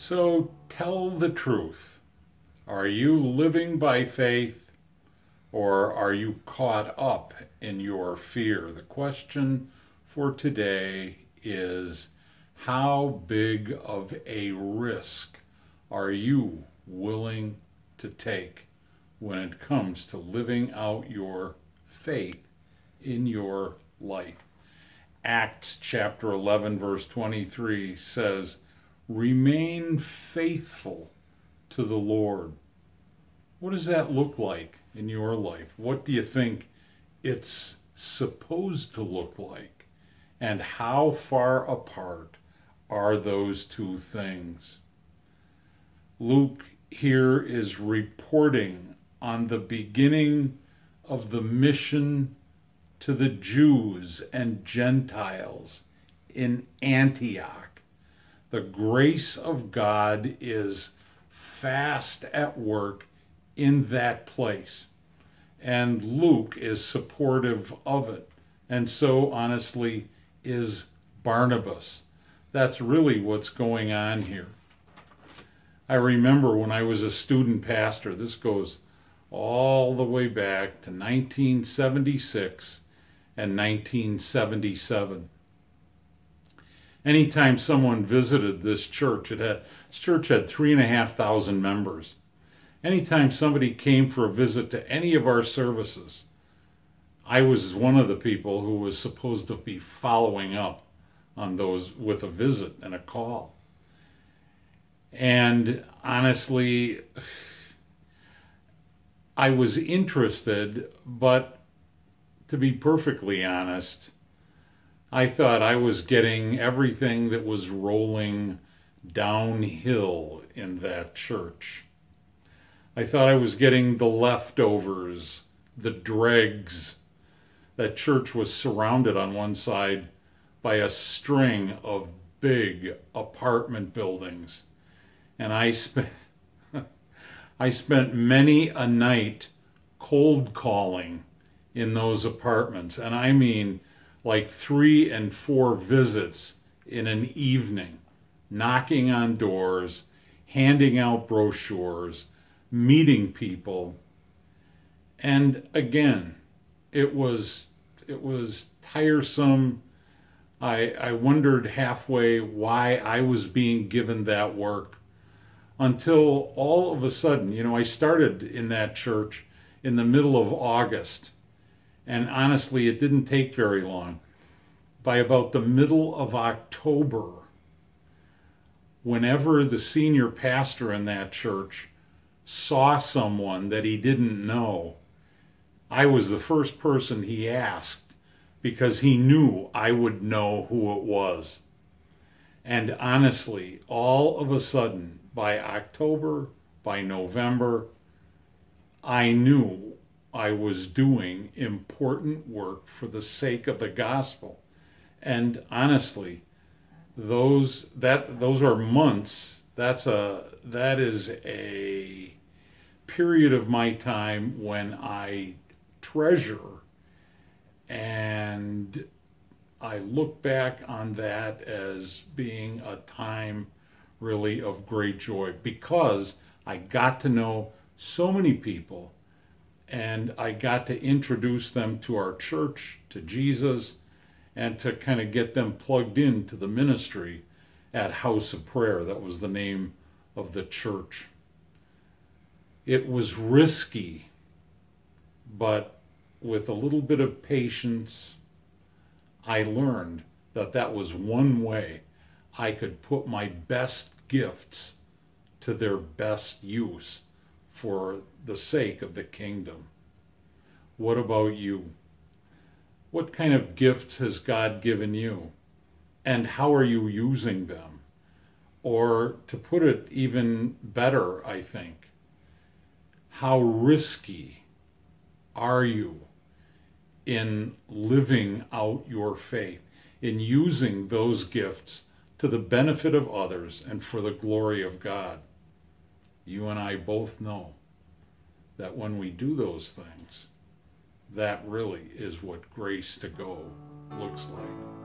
So tell the truth. Are you living by faith, or are you caught up in your fear? The question for today is, how big of a risk are you willing to take when it comes to living out your faith in your life? Acts chapter 11 verse 23 says, remain faithful to the Lord. What does that look like in your life? What do you think it's supposed to look like? And how far apart are those two things? Luke here is reporting on the beginning of the mission to the Jews and Gentiles in Antioch. The grace of God is fast at work in that place, and Luke is supportive of it, and so honestly is Barnabas. That's really what's going on here. I remember when I was a student pastor, this goes all the way back to 1976 and 1977. Anytime someone visited this church, this church had 3,500 members. Anytime somebody came for a visit to any of our services, I was one of the people who was supposed to be following up on those with a visit and a call. And honestly, I was interested, but to be perfectly honest, I thought I was getting everything that was rolling downhill in that church. I thought I was getting the leftovers, the dregs. That church was surrounded on one side by a string of big apartment buildings. And I spent many a night cold calling in those apartments. And I mean like 3 and 4 visits in an evening, knocking on doors, handing out brochures, meeting people. And again, it was tiresome. I wondered halfway why I was being given that work, until all of a sudden, I started in that church in the middle of August. And honestly, it didn't take very long. By about the middle of October, whenever the senior pastor in that church saw someone that he didn't know, I was the first person he asked, because he knew I would know who it was. And honestly, all of a sudden, by October, by November, I knew I was doing important work for the sake of the gospel. And honestly, those are months. That is a period of my time when I treasure, and I look back on that as being a time really of great joy, because I got to know so many people, and I got to introduce them to our church, to Jesus, and to kind of get them plugged into the ministry at House of Prayer. That was the name of the church. It was risky, but with a little bit of patience, I learned that that was one way I could put my best gifts to their best use for the sake of the kingdom. What about you? What kind of gifts has God given you? And how are you using them? Or to put it even better, I think, how risky are you in living out your faith, in using those gifts to the benefit of others and for the glory of God? You and I both know that when we do those things, that really is what grace to go looks like.